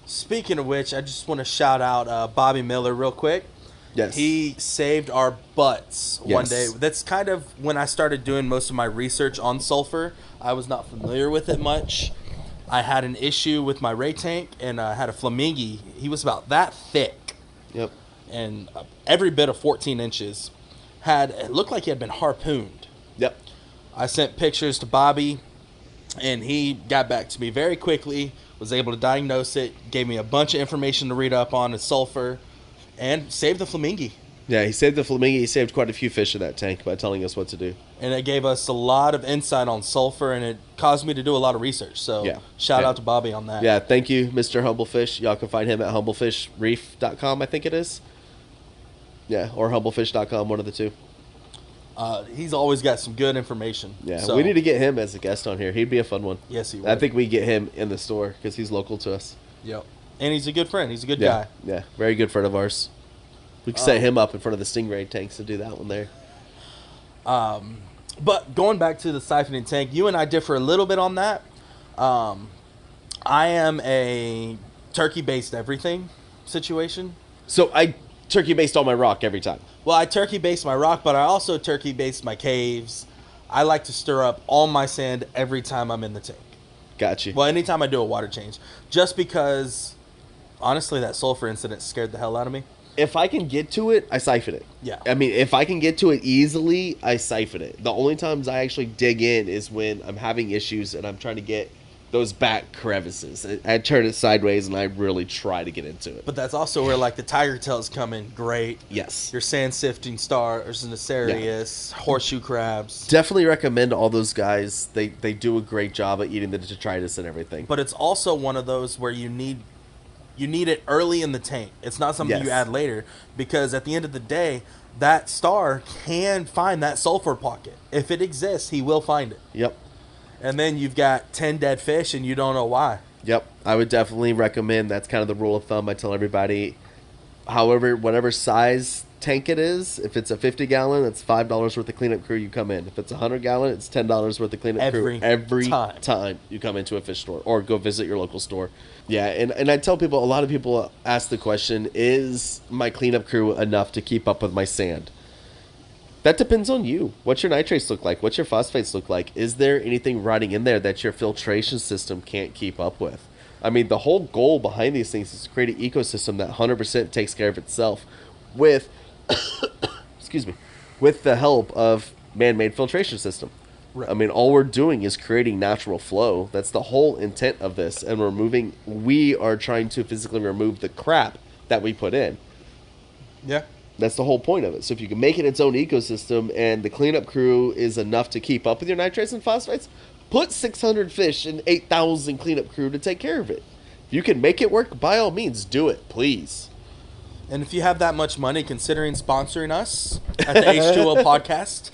Speaking of which, I just want to shout out Bobby Miller real quick. Yes. He saved our butts one Yes. day. That's kind of when I started doing most of my research on sulfur. I was not familiar with it much. I had an issue with my ray tank, and I had a flamingo. He was about that thick, Yep. and every bit of 14 inches. It looked like he had been harpooned. Yep. I sent pictures to Bobby, and he got back to me very quickly, was able to diagnose it, gave me a bunch of information to read up on the sulfur, and saved the flamingo. Yeah, he saved the flamingo. He saved quite a few fish in that tank by telling us what to do. And it gave us a lot of insight on sulfur, and it caused me to do a lot of research. So Yeah. shout Yeah. out to Bobby on that. Yeah, thank you, Mr. Humblefish. Y'all can find him at humblefishreef.com, I think it is. Yeah, or humblefish.com, one of the two. He's always got some good information. Yeah, So, we need to get him as a guest on here. He'd be a fun one. Yes, he would. I think we get him in the store because he's local to us. Yep. And he's a good friend. He's a good Yeah, guy. yeah, very good friend of ours. We could set him up in front of the Stingray tanks to do that one there. But going back to the siphoning tank, you and I differ a little bit on that. I am a turkey-based everything situation. So I turkey based on my rock every time. Well, I turkey-base my rock, but I also turkey-base my caves. I like to stir up all my sand every time I'm in the tank. Got you. Well, anytime I do a water change. Just because, honestly, that sulfur incident scared the hell out of me. If I can get to it, I siphon it. Yeah. I mean, if I can get to it easily, I siphon it. The only times I actually dig in is when I'm having issues and I'm trying to get those back crevices. I turn it sideways and I really try to get into it. But that's also where, like, the tiger tails come in great. Yes. Your sand sifting stars, Nacerius, horseshoe crabs. Definitely recommend all those guys. They do a great job at eating the detritus and everything. But it's also one of those where you need it early in the tank. It's not something Yes. you add later, because at the end of the day, that star can find that sulfur pocket. If it exists, he will find it. Yep. And then you've got 10 dead fish and you don't know why. Yep. I would definitely recommend. That's kind of the rule of thumb I tell everybody. However, whatever size tank it is, if it's a 50-gallon, it's $5 worth of cleanup crew you come in. If it's a 100-gallon, it's $10 worth of cleanup crew every time you come into a fish store or go visit your local store. Yeah, and I tell people, a lot of people ask the question, is my cleanup crew enough to keep up with my sand? That depends on you. What's your nitrates look like? What's your phosphates look like? Is there anything rotting in there that your filtration system can't keep up with? I mean, the whole goal behind these things is to create an ecosystem that 100% takes care of itself with, excuse me, with the help of man-made filtration system. Right. I mean, all we're doing is creating natural flow. That's the whole intent of this, and we are trying to physically remove the crap that we put in. Yeah. That's the whole point of it. So if you can make it its own ecosystem and the cleanup crew is enough to keep up with your nitrates and phosphates, put 600 fish and 8,000 cleanup crew to take care of it. If you can make it work, by all means, do it, please. And if you have that much money, considering sponsoring us at the H2O podcast.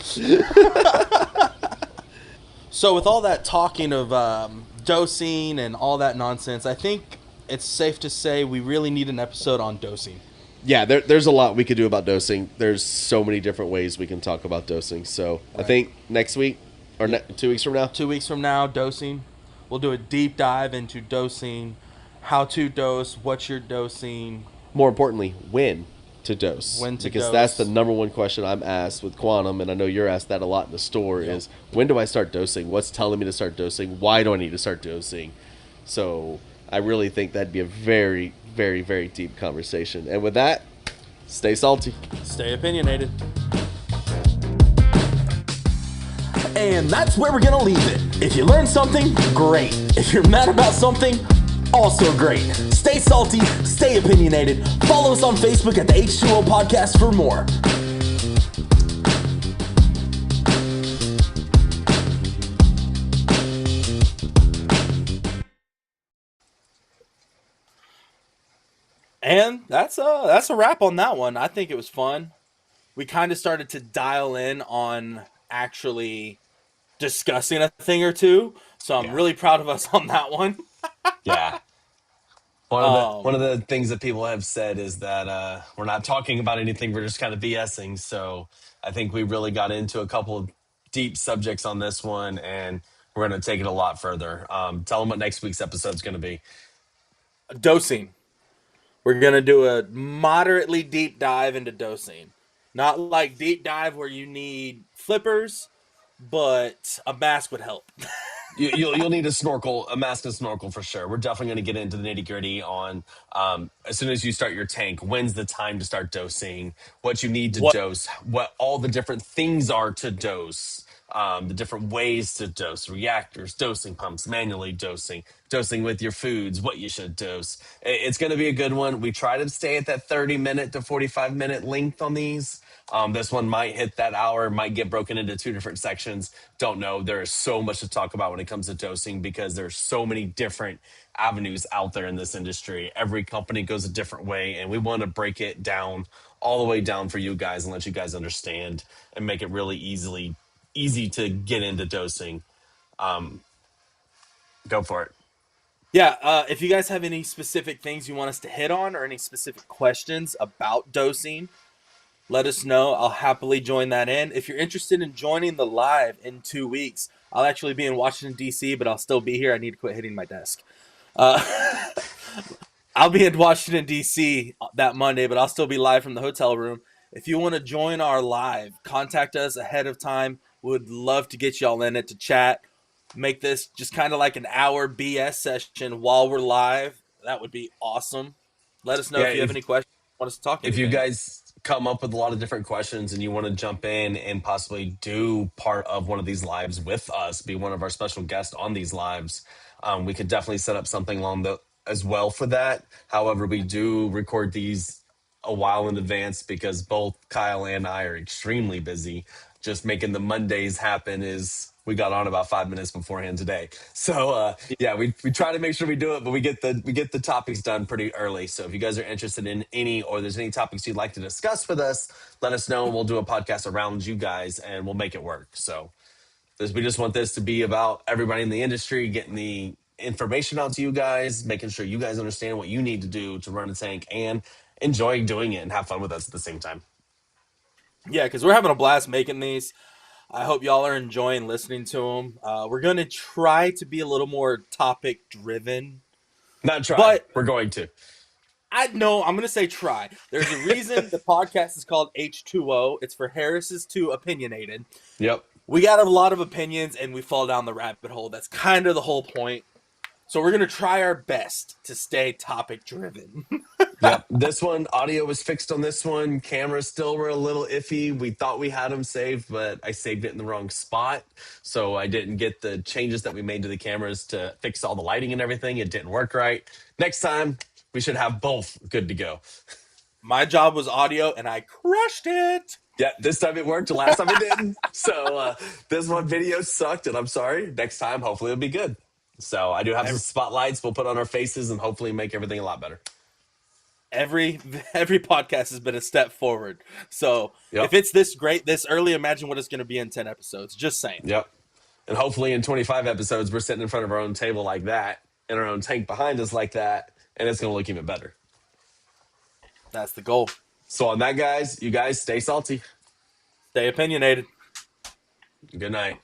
So with all that talking of dosing and all that nonsense, I think it's safe to say we really need an episode on dosing. Yeah, there's a lot we could do about dosing. There's so many different ways we can talk about dosing. So I think next week or 2 weeks from now. 2 weeks from now, dosing. We'll do a deep dive into dosing, how to dose, what you're dosing. More importantly, when to dose. When to because dose. that's the number one question I'm asked with Quantum, and I know you're asked that a lot in the store, is when do I start dosing? What's telling me to start dosing? Why do I need to start dosing? So I really think that'd be a very, very, very deep conversation. And with that, stay salty. Stay opinionated. And that's where we're going to leave it. If you learned something, great. If you're mad about something, also great. Stay salty, stay opinionated. Follow us on Facebook at the H2O Podcast for more. And that's a wrap on that one. I think it was fun. We kind of started to dial in on actually discussing a thing or two. So I'm really proud of us on that one. Yeah. One of the things that people have said is that we're not talking about anything. We're just kind of BSing. So I think we really got into a couple of deep subjects on this one, and we're going to take it a lot further. Tell them what next week's episode is going to be. Dosing. We're going to do a moderately deep dive into dosing. Not like deep dive where you need flippers, but a mask would help. You'll need a snorkel, a mask and snorkel for sure. We're definitely going to get into the nitty gritty on as soon as you start your tank. When's the time to start dosing? What you need to What dose? What all the different things are to dose? The different ways to dose: reactors, dosing pumps, manually dosing, dosing with your foods, what you should dose. It's going to be a good one. We try to stay at that 30-minute to 45-minute length on these. This one might hit that hour, might get broken into two different sections. Don't know. There is so much to talk about when it comes to dosing because there's so many different avenues out there in this industry. Every company goes a different way, and we want to break it down all the way down for you guys and let you guys understand and make it really easy to get into dosing. Go for it. Yeah, if you guys have any specific things you want us to hit on or any specific questions about dosing, let us know. I'll happily join that in. If you're interested in joining the live in 2 weeks, I'll actually be in Washington, D.C., but I'll still be here. I need to quit hitting my desk. I'll be in Washington, D.C. that Monday, but I'll still be live from the hotel room. If you want to join our live, contact us ahead of time. Would love to get y'all in it to chat. Make this just kind of like an hour BS session while we're live. That would be awesome. Let us know Yeah, if you have any questions. Want us to talk if you anything. guys come up with a lot of different questions and you want to jump in and possibly do part of one of these lives with us, be one of our special guests on these lives, we could definitely set up something along the as well for that. However, we do record these a while in advance because both Kyle and I are extremely busy. Just making the Mondays happen is we got on about 5 minutes beforehand today. So yeah, we try to make sure we do it, but we get the topics done pretty early. So if you guys are interested in any or there's any topics you'd like to discuss with us, let us know and we'll do a podcast around you guys and we'll make it work. So we just want this to be about everybody in the industry getting the information out to you guys, making sure you guys understand what you need to do to run a tank and enjoy doing it and have fun with us at the same time. Yeah, because we're having a blast making these. I hope y'all are enjoying listening to them. We're going to try to be a little more topic driven, Not try. but We're going to. I know I'm going to say try. There's a reason the podcast is called H2O. It's for Harris's Too Opinionated. Yep. We got a lot of opinions and we fall down the rabbit hole. That's kind of the whole point. So we're gonna try our best to stay topic driven. Yep. This one, audio was fixed on this one. Cameras still were a little iffy. We thought we had them saved, but I saved it in the wrong spot. So I didn't get the changes that we made to the cameras to fix all the lighting and everything. It didn't work right. Next time, we should have both good to go. My job was audio, and I crushed it. Yeah, this time it worked. The last time it didn't. So this one video sucked, and I'm sorry. Next time, hopefully it'll be good. So I do have some Every spotlights we'll put on our faces and hopefully make everything a lot better. every, every podcast has been a step forward. So if Yep. it's this great this early, imagine what it's going to be in 10 episodes. Just saying. Yep. And hopefully in 25 episodes, we're sitting in front of our own table like that and our own tank behind us like that. And it's going to look even better. That's the goal. So on that, guys, you guys stay salty. Stay opinionated. Good night.